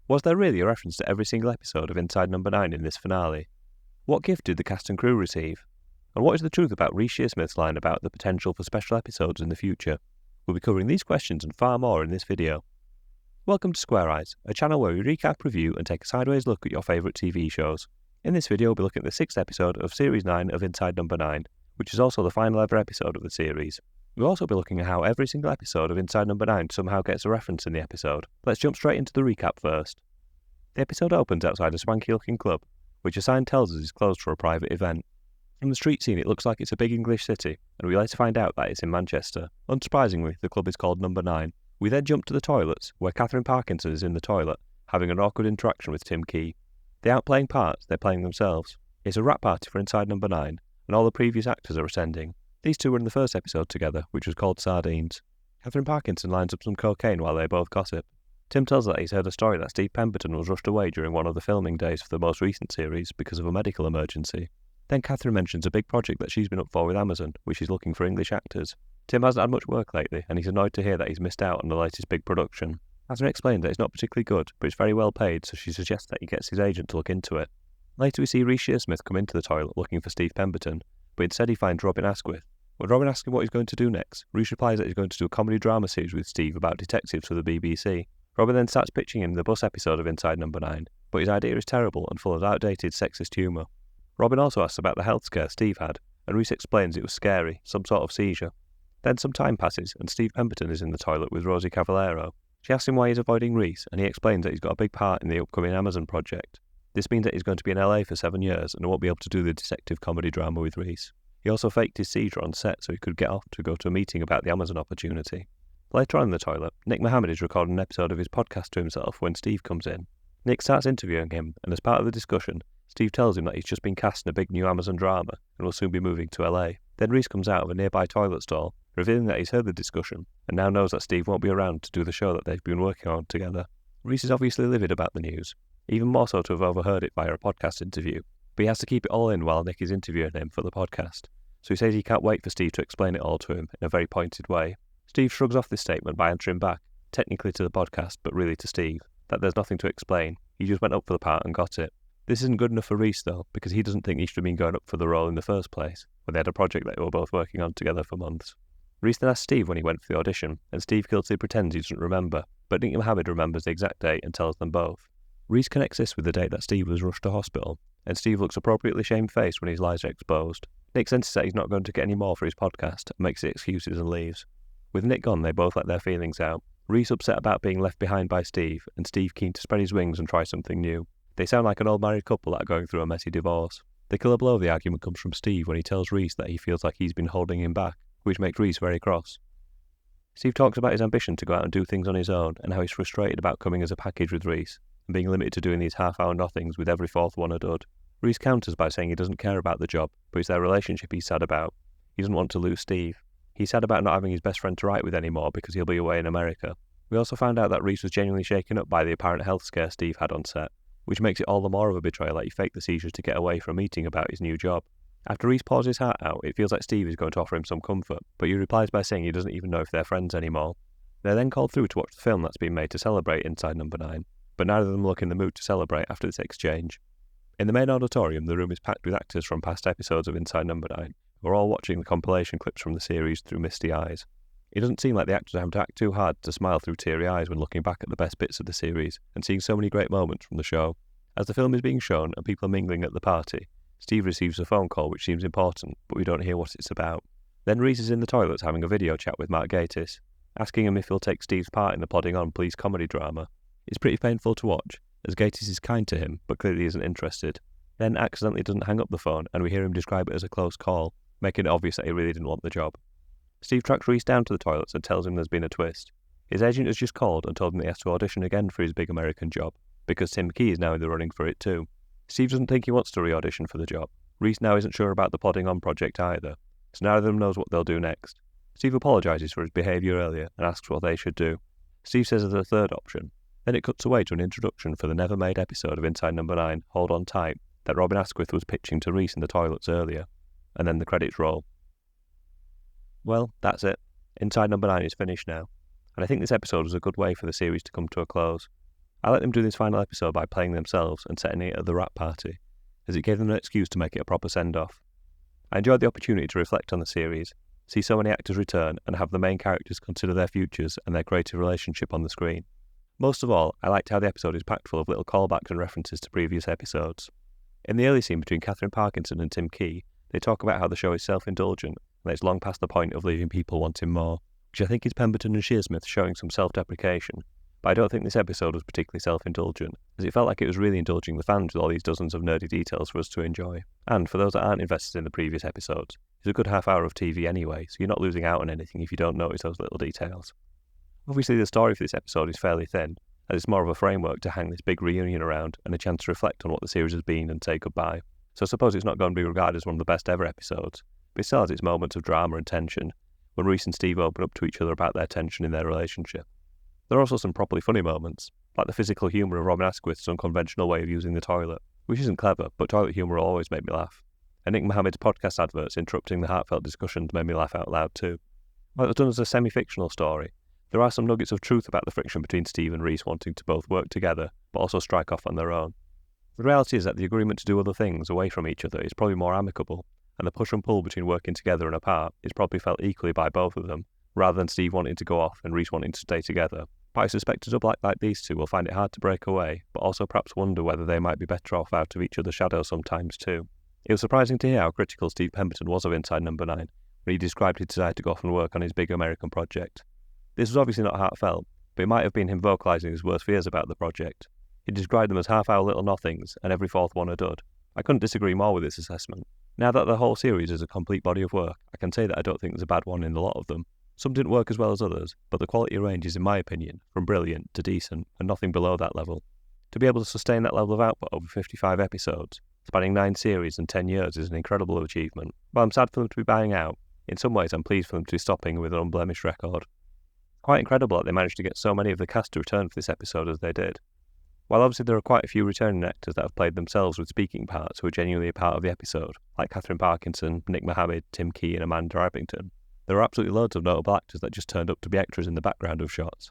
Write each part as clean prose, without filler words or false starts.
Was there really a reference to every single episode of Inside Number 9 in this finale? What gift did the cast and crew receive? And what is the truth about Reece Shearsmith's line about the potential for special episodes in the future? We'll be covering these questions and far more in this video. Welcome to Square Eyes, a channel where we recap, review and take a sideways look at your favourite TV shows. In this video we'll be looking at the 6th episode of Series 9 of Inside Number 9, which is also the final ever episode of the series. We'll also be looking at how every single episode of Inside Number 9 somehow gets a reference in the episode. Let's jump straight into the recap first. The episode opens outside a swanky looking club, which a sign tells us is closed for a private event. From the street scene it looks like it's a big English city, and we later find out that it's in Manchester. Unsurprisingly, the club is called Number 9. We then jump to the toilets, where Catherine Parkinson is in the toilet, having an awkward interaction with Tim Key. They aren't playing parts, they're playing themselves. It's a rap party for Inside Number 9, and all the previous actors are ascending. These two were in the first episode together, which was called Sardines. Catherine Parkinson lines up some cocaine while they both gossip. Tim tells her that he's heard a story that Steve Pemberton was rushed away during one of the filming days for the most recent series because of a medical emergency. Then Catherine mentions a big project that she's been up for with Amazon, which is looking for English actors. Tim hasn't had much work lately, and he's annoyed to hear that he's missed out on the latest big production. Catherine explains that it's not particularly good, but it's very well paid, so she suggests that he gets his agent to look into it. Later we see Reece Shearsmith come into the toilet looking for Steve Pemberton, but instead he finds Robin Asquith. When Robin asks him what he's going to do next, Reece replies that he's going to do a comedy drama series with Steve about detectives for the BBC. Robin then starts pitching him the bus episode of Inside Number 9, but his idea is terrible and full of outdated sexist humour. Robin also asks about the health scare Steve had, and Reece explains it was scary, some sort of seizure. Then some time passes, and Steve Pemberton is in the toilet with Rosie Cavallero. She asks him why he's avoiding Reece, and he explains that he's got a big part in the upcoming Amazon project. This means that he's going to be in LA for 7 years and won't be able to do the detective comedy drama with Reece. He also faked his seizure on set so he could get off to go to a meeting about the Amazon opportunity. Later on in the toilet, Nick Mohammed is recording an episode of his podcast to himself when Steve comes in. Nick starts interviewing him, and as part of the discussion, Steve tells him that he's just been cast in a big new Amazon drama and will soon be moving to LA. Then Reece comes out of a nearby toilet stall, revealing that he's heard the discussion and now knows that Steve won't be around to do the show that they've been working on together. Reece is obviously livid about the news, even more so to have overheard it via a podcast interview, but he has to keep it all in while Nick is interviewing him for the podcast. So he says he can't wait for Steve to explain it all to him in a very pointed way. Steve shrugs off this statement by answering back, technically to the podcast but really to Steve, that there's nothing to explain, he just went up for the part and got it. This isn't good enough for Reece though, because he doesn't think he should have been going up for the role in the first place, when they had a project that they were both working on together for months. Reece then asks Steve when he went for the audition, and Steve guiltily pretends he doesn't remember, but Nick Mohammed remembers the exact date and tells them both. Reece connects this with the date that Steve was rushed to hospital, and Steve looks appropriately shamefaced when his lies are exposed. Nick senses that he's not going to get any more for his podcast, and makes the excuses and leaves. With Nick gone, they both let their feelings out. Reece upset about being left behind by Steve, and Steve keen to spread his wings and try something new. They sound like an old married couple that are going through a messy divorce. The killer blow of the argument comes from Steve when he tells Reece that he feels like he's been holding him back, which makes Reece very cross. Steve talks about his ambition to go out and do things on his own, and how he's frustrated about coming as a package with Reece, and being limited to doing these half-hour nothings with every fourth one a dud. Reece counters by saying he doesn't care about the job, but it's their relationship he's sad about. He doesn't want to lose Steve. He's sad about not having his best friend to write with anymore because he'll be away in America. We also found out that Reece was genuinely shaken up by the apparent health scare Steve had on set, which makes it all the more of a betrayal that he faked the seizure to get away from a meeting about his new job. After Reece pours his heart out, it feels like Steve is going to offer him some comfort, but he replies by saying he doesn't even know if they're friends anymore. They're then called through to watch the film that's been made to celebrate Inside Number 9, but neither of them look in the mood to celebrate after this exchange. In the main auditorium, the room is packed with actors from past episodes of Inside Number 9, who are all watching the compilation clips from the series through misty eyes. It doesn't seem like the actors have to act too hard to smile through teary eyes when looking back at the best bits of the series and seeing so many great moments from the show. As the film is being shown and people are mingling at the party, Steve receives a phone call which seems important, but we don't hear what it's about. Then Reece is in the toilets having a video chat with Mark Gatiss, asking him if he'll take Steve's part in the Plodding On police comedy drama. It's pretty painful to watch, as Gatiss is kind to him, but clearly isn't interested. Then accidentally doesn't hang up the phone, and we hear him describe it as a close call, making it obvious that he really didn't want the job. Steve tracks Reece down to the toilets and tells him there's been a twist. His agent has just called and told him that he has to audition again for his big American job, because Tim Key is now in the running for it too. Steve doesn't think he wants to re-audition for the job. Reece now isn't sure about the Plodding On project either, so neither of them knows what they'll do next. Steve apologises for his behaviour earlier and asks what they should do. Steve says there's a third option. Then it cuts away to an introduction for the never-made episode of Inside Number 9, Hold On Tight, that Robin Asquith was pitching to Reece in the toilets earlier, and then the credits roll. Well, that's it. Inside Number 9 is finished now, and I think this episode was a good way for the series to come to a close. I let them do this final episode by playing themselves and setting it at the wrap party, as it gave them an excuse to make it a proper send-off. I enjoyed the opportunity to reflect on the series, see so many actors return, and have the main characters consider their futures and their creative relationship on the screen. Most of all, I liked how the episode is packed full of little callbacks and references to previous episodes. In the early scene between Catherine Parkinson and Tim Key, they talk about how the show is self-indulgent and it's long past the point of leaving people wanting more, which I think is Pemberton and Shearsmith showing some self-deprecation, but I don't think this episode was particularly self-indulgent, as it felt like it was really indulging the fans with all these dozens of nerdy details for us to enjoy. And for those that aren't invested in the previous episodes, it's a good half hour of TV anyway, so you're not losing out on anything if you don't notice those little details. Obviously the story for this episode is fairly thin, as it's more of a framework to hang this big reunion around and a chance to reflect on what the series has been and say goodbye. So I suppose it's not going to be regarded as one of the best ever episodes, but it still has its moments of drama and tension, when Reece and Steve open up to each other about their tension in their relationship. There are also some properly funny moments, like the physical humour of Robin Asquith's unconventional way of using the toilet, which isn't clever, but toilet humour will always make me laugh. And Nick Mohammed's podcast adverts interrupting the heartfelt discussions made me laugh out loud too. While it was done as a semi-fictional story, there are some nuggets of truth about the friction between Steve and Reece wanting to both work together, but also strike off on their own. The reality is that the agreement to do other things away from each other is probably more amicable, and the push and pull between working together and apart is probably felt equally by both of them, rather than Steve wanting to go off and Reece wanting to stay together. But I suspect a double act like these two will find it hard to break away, but also perhaps wonder whether they might be better off out of each other's shadows sometimes too. It was surprising to hear how critical Steve Pemberton was of Inside Number 9 when he described his desire to go off and work on his big American project. This was obviously not heartfelt, but it might have been him vocalising his worst fears about the project. He described them as half-hour little nothings, and every fourth one a dud. I couldn't disagree more with this assessment. Now that the whole series is a complete body of work, I can say that I don't think there's a bad one in a lot of them. Some didn't work as well as others, but the quality range is, in my opinion, from brilliant to decent, and nothing below that level. To be able to sustain that level of output over 55 episodes, spanning 9 series and 10 years is an incredible achievement. While I'm sad for them to be buying out, in some ways I'm pleased for them to be stopping with an unblemished record. Quite incredible that they managed to get so many of the cast to return for this episode as they did. While obviously there are quite a few returning actors that have played themselves with speaking parts who are genuinely a part of the episode, like Catherine Parkinson, Nick Mohammed, Tim Key and Amanda Abington, there are absolutely loads of notable actors that just turned up to be extras in the background of shots.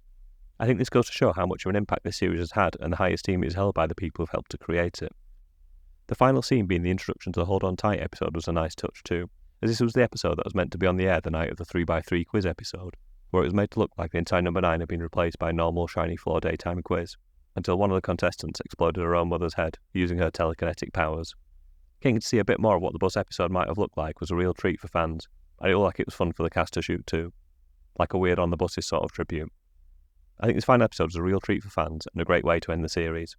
I think this goes to show how much of an impact this series has had and the high esteem it is held by the people who've helped to create it. The final scene being the introduction to the Hold On Tight episode was a nice touch too, as this was the episode that was meant to be on the air the night of the 3x3 quiz episode, where it was made to look like the Inside Number 9 had been replaced by a normal shiny floor daytime quiz, until one of the contestants exploded her own mother's head using her telekinetic powers. Getting to see a bit more of what the bus episode might have looked like was a real treat for fans, and it looked like it was fun for the cast to shoot too, like a weird on the buses sort of tribute. I think this final episode was a real treat for fans and a great way to end the series.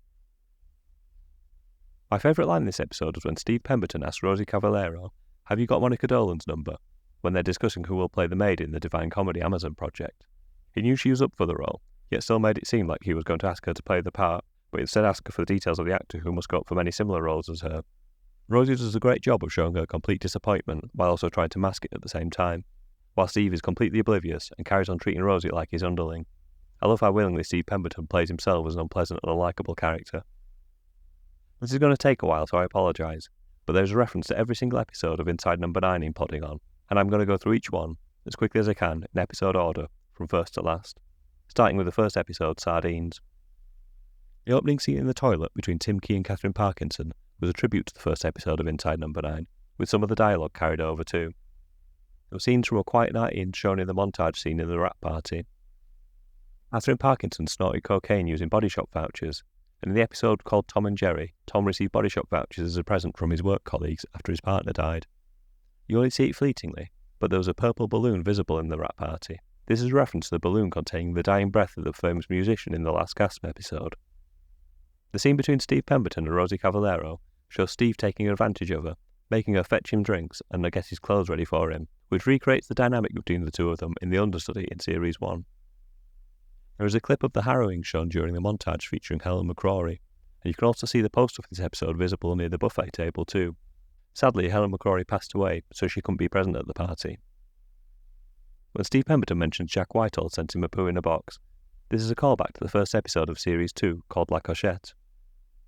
My favourite line in this episode was when Steve Pemberton asked Rosie Cavallero, "Have you got Monica Dolan's number?" when they're discussing who will play the maid in the Divine Comedy Amazon project. He knew she was up for the role, yet still made it seem like he was going to ask her to play the part, but instead asked her for the details of the actor who must go up for many similar roles as her. Rosie does a great job of showing her complete disappointment while also trying to mask it at the same time, while Steve is completely oblivious and carries on treating Rosie like his underling. I love how willingly Steve Pemberton plays himself as an unpleasant and unlikable character. This is going to take a while, so I apologise, but there's a reference to every single episode of Inside Number 9 in Plodding On, and I'm going to go through each one as quickly as I can in episode order, from first to last, starting with the first episode, Sardines. The opening scene in the toilet between Tim Key and Catherine Parkinson was a tribute to the first episode of Inside Number 9, with some of the dialogue carried over too. There were scenes from a quiet night in shown in the montage scene in the wrap party. Catherine Parkinson snorted cocaine using Body Shop vouchers, and in the episode called Tom and Jerry, Tom received Body Shop vouchers as a present from his work colleagues after his partner died. You only see it fleetingly, but there was a purple balloon visible in the wrap party. This is a reference to the balloon containing the dying breath of the famous musician in the Last Gasp episode. The scene between Steve Pemberton and Rosie Cavallero shows Steve taking advantage of her, making her fetch him drinks and get his clothes ready for him, which recreates the dynamic between the two of them in the understudy in Series 1. There is a clip of the harrowing shown during the montage featuring Helen McCrory, and you can also see the poster for this episode visible near the buffet table too. Sadly, Helen McCrory passed away, so she couldn't be present at the party. When Steve Pemberton mentions Jack Whitehall sent him a poo in a box, this is a callback to the first episode of Series 2 called La Cochette.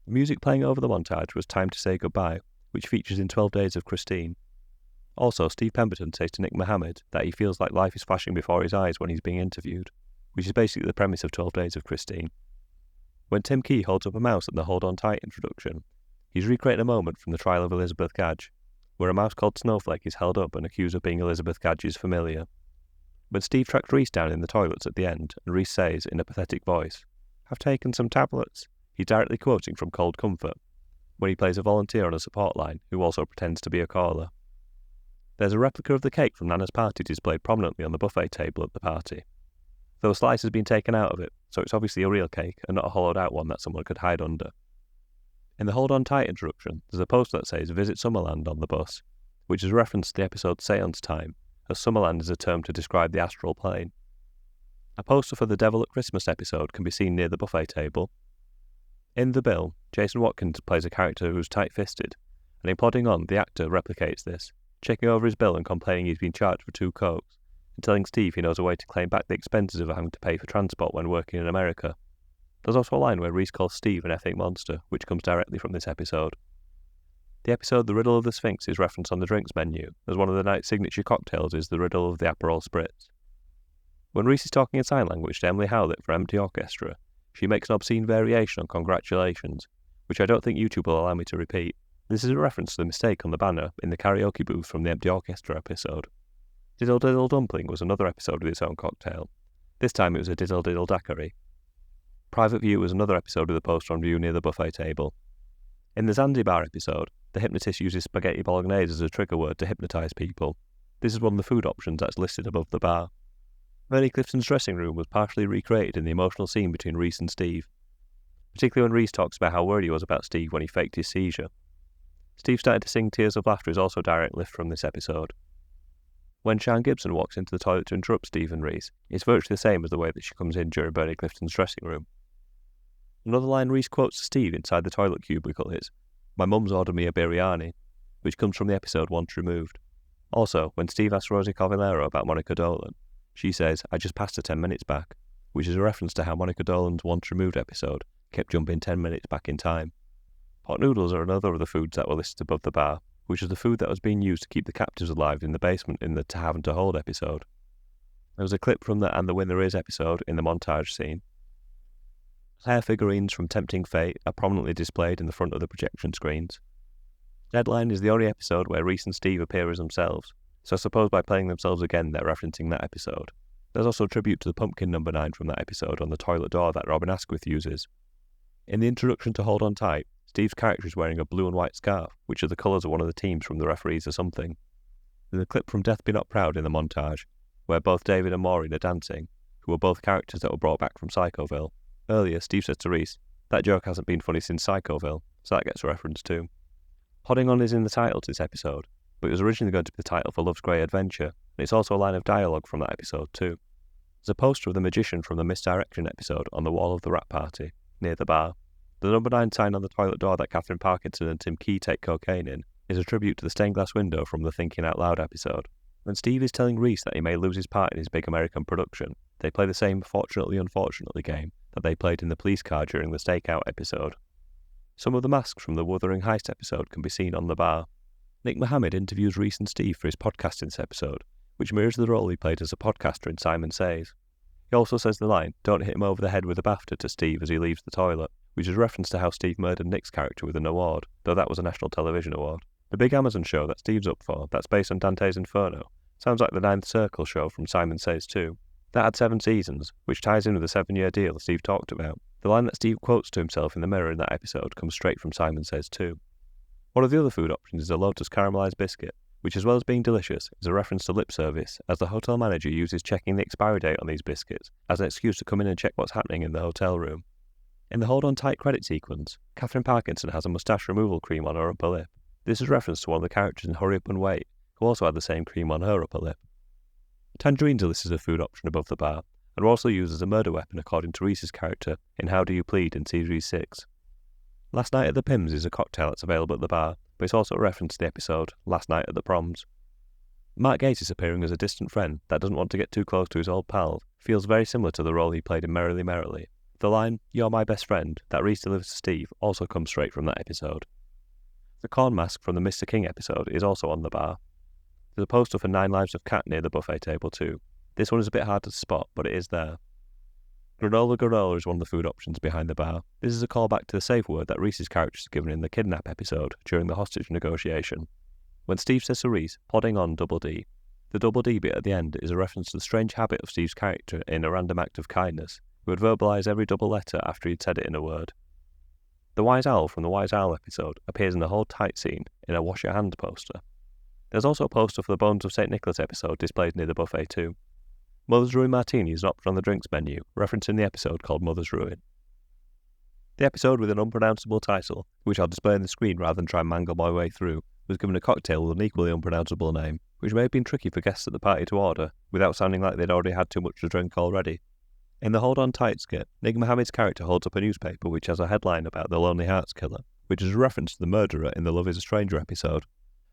The music playing over the montage was Time to Say Goodbye, which features in 12 Days of Christine. Also, Steve Pemberton says to Nick Mohammed that he feels like life is flashing before his eyes when he's being interviewed, which is basically the premise of 12 Days of Christine. When Tim Key holds up a mouse in the Hold On Tight introduction, he's recreating a moment from the trial of Elizabeth Gadge, where a mouse called Snowflake is held up and accused of being Elizabeth Gadge's familiar. When Steve tracks Reece down in the toilets at the end, and Reece says, in a pathetic voice, "I've taken some tablets," he's directly quoting from Cold Comfort, when he plays a volunteer on a support line who also pretends to be a caller. There's a replica of the cake from Nana's party displayed prominently on the buffet table at the party, though a slice has been taken out of it, so it's obviously a real cake and not a hollowed out one that someone could hide under. In the Hold On Tight introduction, there's a poster that says "Visit Summerland" on the bus, which is a reference to the episode Seance Time, as Summerland is a term to describe the astral plane. A poster for the Devil at Christmas episode can be seen near the buffet table. In The Bill, Jason Watkins plays a character who's tight-fisted, and in Plodding On, the actor replicates this, checking over his bill and complaining he's been charged for 2 Cokes, and telling Steve he knows a way to claim back the expenses of having to pay for transport when working in America. There's also a line where Reece calls Steve an ethnic monster, which comes directly from this episode. The episode The Riddle of the Sphinx is referenced on the drinks menu, as one of the night's signature cocktails is the Riddle of the Aperol Spritz. When Reece is talking in sign language to Emily Howlett for Empty Orchestra, she makes an obscene variation on congratulations, which I don't think YouTube will allow me to repeat. This is a reference to the mistake on the banner in the karaoke booth from the Empty Orchestra episode. Diddle Diddle Dumpling was another episode with its own cocktail. This time it was a Diddle Diddle Daiquiri. Private View was another episode with a poster on view near the buffet table. In the Zanzibar episode, the hypnotist uses spaghetti bolognese as a trigger word to hypnotise people. This is one of the food options that's listed above the bar. Bernie Clifton's dressing room was partially recreated in the emotional scene between Reece and Steve, particularly when Reece talks about how worried he was about Steve when he faked his seizure. Steve started to sing Tears of Laughter is also a direct lift from this episode. When Sian Gibson walks into the toilet to interrupt Steve and Reece, it's virtually the same as the way that she comes in during Bernie Clifton's dressing room. Another line Reece quotes to Steve inside the toilet cubicle is, "My mum's ordered me a biryani," which comes from the episode Once Removed. Also, when Steve asks Rosie Cavallero about Monica Dolan, she says, "I just passed her 10 minutes back," which is a reference to how Monica Dolan's Once Removed episode kept jumping 10 minutes back in time. Pot noodles are another of the foods that were listed above the bar, which is the food that was being used to keep the captives alive in the basement in the To Have and To Hold episode. There was a clip from the And the Winner Is episode in the montage scene. Hair figurines from Tempting Fate are prominently displayed in the front of the projection screens. Deadline is the only episode where Reece and Steve appear as themselves, so I suppose by playing themselves again they're referencing that episode. There's also a tribute to the pumpkin number 9 from that episode on the toilet door that Robin Asquith uses. In the introduction to Hold On Tight, Steve's character is wearing a blue and white scarf, which are the colours of one of the teams from The Referees or Something. There's a clip from Death Be Not Proud in the montage, where both David and Maureen are dancing, who are both characters that were brought back from Psychoville. Earlier, Steve says to Reece, "That joke hasn't been funny since Psychoville," so that gets a reference too. Plodding On is in the title to this episode, but it was originally going to be the title for Love's Grey Adventure, and it's also a line of dialogue from that episode too. There's a poster of the magician from the Misdirection episode on the wall of the rap party, near the bar. The number 9 sign on the toilet door that Catherine Parkinson and Tim Key take cocaine in is a tribute to the stained glass window from the Thinking Out Loud episode. When Steve is telling Reece that he may lose his part in his big American production, they play the same Fortunately Unfortunately game that they played in the police car during the Stakeout episode. Some of the masks from the Wuthering Heist episode can be seen on the bar. Nick Mohammed interviews Reece and Steve for his podcast in this episode, which mirrors the role he played as a podcaster in Simon Says. He also says the line, "Don't hit him over the head with a BAFTA" to Steve as he leaves the toilet, which is a reference to how Steve murdered Nick's character with an award, though that was a national television award. The big Amazon show that Steve's up for, that's based on Dante's Inferno, sounds like the Ninth Circle show from Simon Says 2. That had 7 seasons, which ties in with the 7-year deal Steve talked about. The line that Steve quotes to himself in the mirror in that episode comes straight from Simon Says 2. One of the other food options is a Lotus caramelised biscuit, which as well as being delicious, is a reference to lip service, as the hotel manager uses checking the expiry date on these biscuits as an excuse to come in and check what's happening in the hotel room. In the Hold On Tight credit sequence, Catherine Parkinson has a moustache removal cream on her upper lip. This is reference to one of the characters in Hurry Up and Wait, who also had the same cream on her upper lip. Tangerines are listed as a food option above the bar, and are also used as a murder weapon according to Reece's character in How Do You Plead in Series 6. Last Night at the Pims is a cocktail that's available at the bar, but it's also a reference to the episode Last Night at the Proms. Mark Gatiss appearing as a distant friend that doesn't want to get too close to his old pals feels very similar to the role he played in Merrily Merrily. The line, "You're my best friend," that Reece delivers to Steve also comes straight from that episode. The corn mask from the Mr. King episode is also on the bar. There's a poster for 9 Lives of Cat near the buffet table too. This one is a bit hard to spot, but it is there. Granola is one of the food options behind the bar. This is a callback to the safe word that Reece's character is given in the kidnap episode during the hostage negotiation. When Steve says to Reece, "Plodding on, double D," the double D bit at the end is a reference to the strange habit of Steve's character in A Random Act of Kindness, who would verbalise every double letter after he'd said it in a word. The Wise Owl from the Wise Owl episode appears in the Hold Tight scene in a Wash Your Hand poster. There's also a poster for the Bones of St. Nicholas episode displayed near the buffet too. Mother's Ruin Martini is an option on the drinks menu, referencing the episode called Mother's Ruin. The episode with an unpronounceable title, which I'll display on the screen rather than try and mangle my way through, was given a cocktail with an equally unpronounceable name, which may have been tricky for guests at the party to order, without sounding like they'd already had too much to drink already. In the Hold On Tight skit, Nick Mohammed's character holds up a newspaper which has a headline about the Lonely Hearts Killer, which is a reference to the murderer in the Love is a Stranger episode.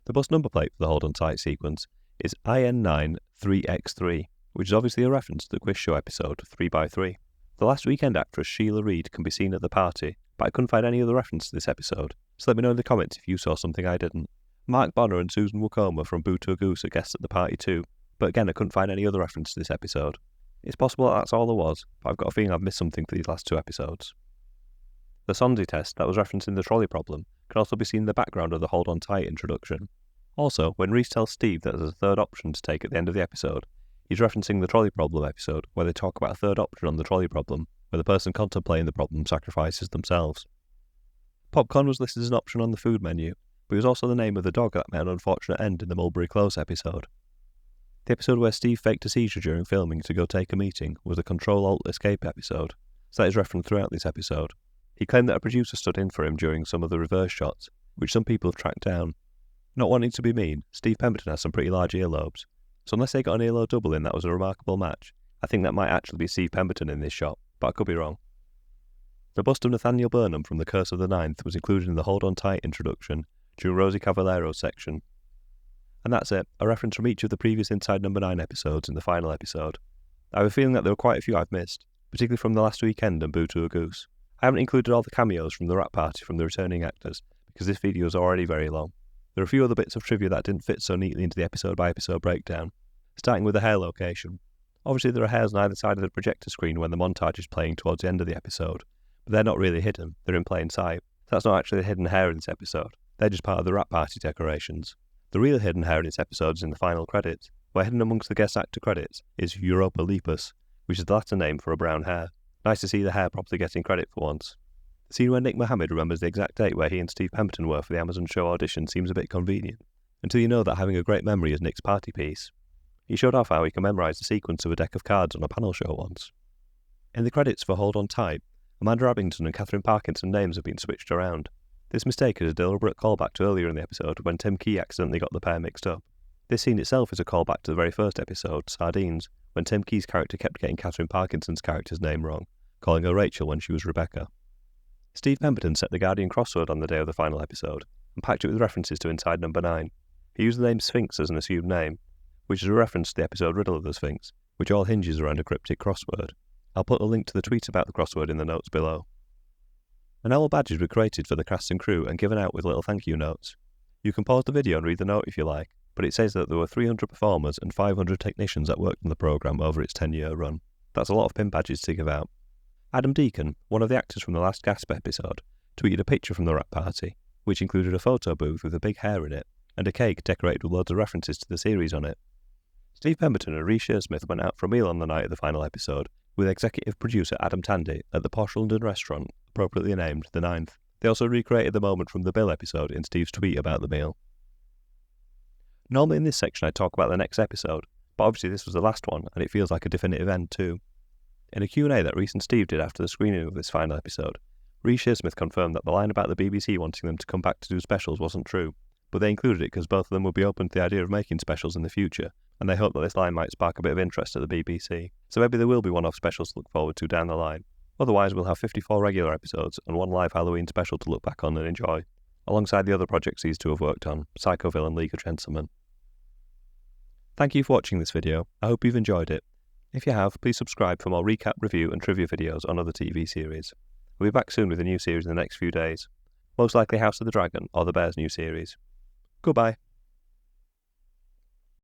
The bus number plate for the Hold On Tight sequence is IN93X3, which is obviously a reference to the quiz show episode 3x3. The Last Weekend actress Sheila Reid can be seen at the party, but I couldn't find any other reference to this episode, so let me know in the comments if you saw something I didn't. Mark Bonner and Susan Wokoma from Boo to a Goose are guests at the party too, but again I couldn't find any other reference to this episode. It's possible that's all there was, but I've got a feeling I've missed something for these last two episodes. The Sondy test that was referenced in the trolley problem can also be seen in the background of the Hold On Tight introduction. Also, when Reece tells Steve that there's a third option to take at the end of the episode, he's referencing the trolley problem episode, where they talk about a third option on the trolley problem, where the person contemplating the problem sacrifices themselves. Popcorn was listed as an option on the food menu, but it was also the name of the dog that met an unfortunate end in the Mulberry Close episode. The episode where Steve faked a seizure during filming to go take a meeting was the Control-Alt-Escape episode, so that is referenced throughout this episode. He claimed that a producer stood in for him during some of the reverse shots, which some people have tracked down. Not wanting to be mean, Steve Pemberton has some pretty large earlobes, so unless they got an earlobe double in that was a remarkable match, I think that might actually be Steve Pemberton in this shot, but I could be wrong. The bust of Nathaniel Burnham from The Curse of the Ninth was included in the Hold On Tight introduction during Rosie Cavallero's section. And that's it, a reference from each of the previous Inside Number 9 episodes in the final episode. I have a feeling that there were quite a few I've missed, particularly from The Last Weekend and Boo to a Goose. I haven't included all the cameos from the rap party from the returning actors, because this video is already very long. There are a few other bits of trivia that didn't fit so neatly into the episode-by-episode breakdown, starting with the hair location. Obviously there are hairs on either side of the projector screen when the montage is playing towards the end of the episode, but they're not really hidden, they're in plain sight. That's not actually a hidden hair in this episode, they're just part of the rap party decorations. The real hidden hair in this episode is in the final credits, where hidden amongst the guest actor credits is Europa Lepus, which is the Latin name for a brown hair. Nice to see the hair properly getting credit for once. The scene where Nick Mohammed remembers the exact date where he and Steve Pemberton were for the Amazon show audition seems a bit convenient, until you know that having a great memory is Nick's party piece. He showed off how he can memorise the sequence of a deck of cards on a panel show once. In the credits for Hold On Tight, Amanda Abington and Catherine Parkinson names have been switched around. This mistake is a deliberate callback to earlier in the episode when Tim Key accidentally got the pair mixed up. This scene itself is a callback to the very first episode, Sardines, when Tim Key's character kept getting Catherine Parkinson's character's name wrong, calling her Rachel when she was Rebecca. Steve Pemberton set the Guardian crossword on the day of the final episode, and packed it with references to Inside Number 9. He used the name Sphinx as an assumed name, which is a reference to the episode Riddle of the Sphinx, which all hinges around a cryptic crossword. I'll put a link to the tweet about the crossword in the notes below. Enamel badges were created for the cast and crew and given out with little thank you notes. You can pause the video and read the note if you like, but it says that there were 300 performers and 500 technicians that worked on the programme over its 10-year run. That's a lot of pin badges to give out. Adam Deacon, one of the actors from the last Gasp episode, tweeted a picture from the rap party, which included a photo booth with a big hair in it, and a cake decorated with loads of references to the series on it. Steve Pemberton and Reece Shearsmith went out for a meal on the night of the final episode, with executive producer Adam Tandy at the posh London restaurant, appropriately named The Ninth. They also recreated the moment from the Bill episode in Steve's tweet about the meal. Normally in this section I talk about the next episode, but obviously this was the last one, and it feels like a definitive end too. In a Q&A that Reece and Steve did after the screening of this final episode, Reece Shearsmith confirmed that the line about the BBC wanting them to come back to do specials wasn't true, but they included it because both of them would be open to the idea of making specials in the future, and they hope that this line might spark a bit of interest at the BBC, so maybe there will be one-off specials to look forward to down the line. Otherwise we'll have 54 regular episodes and one live Halloween special to look back on and enjoy, alongside the other projects these two have worked on, Psychoville and League of Gentlemen. Thank you for watching this video, I hope you've enjoyed it. If you have, please subscribe for more recap, review and trivia videos on other TV series. We'll be back soon with a new series in the next few days, most likely House of the Dragon or The Bear's new series. Goodbye.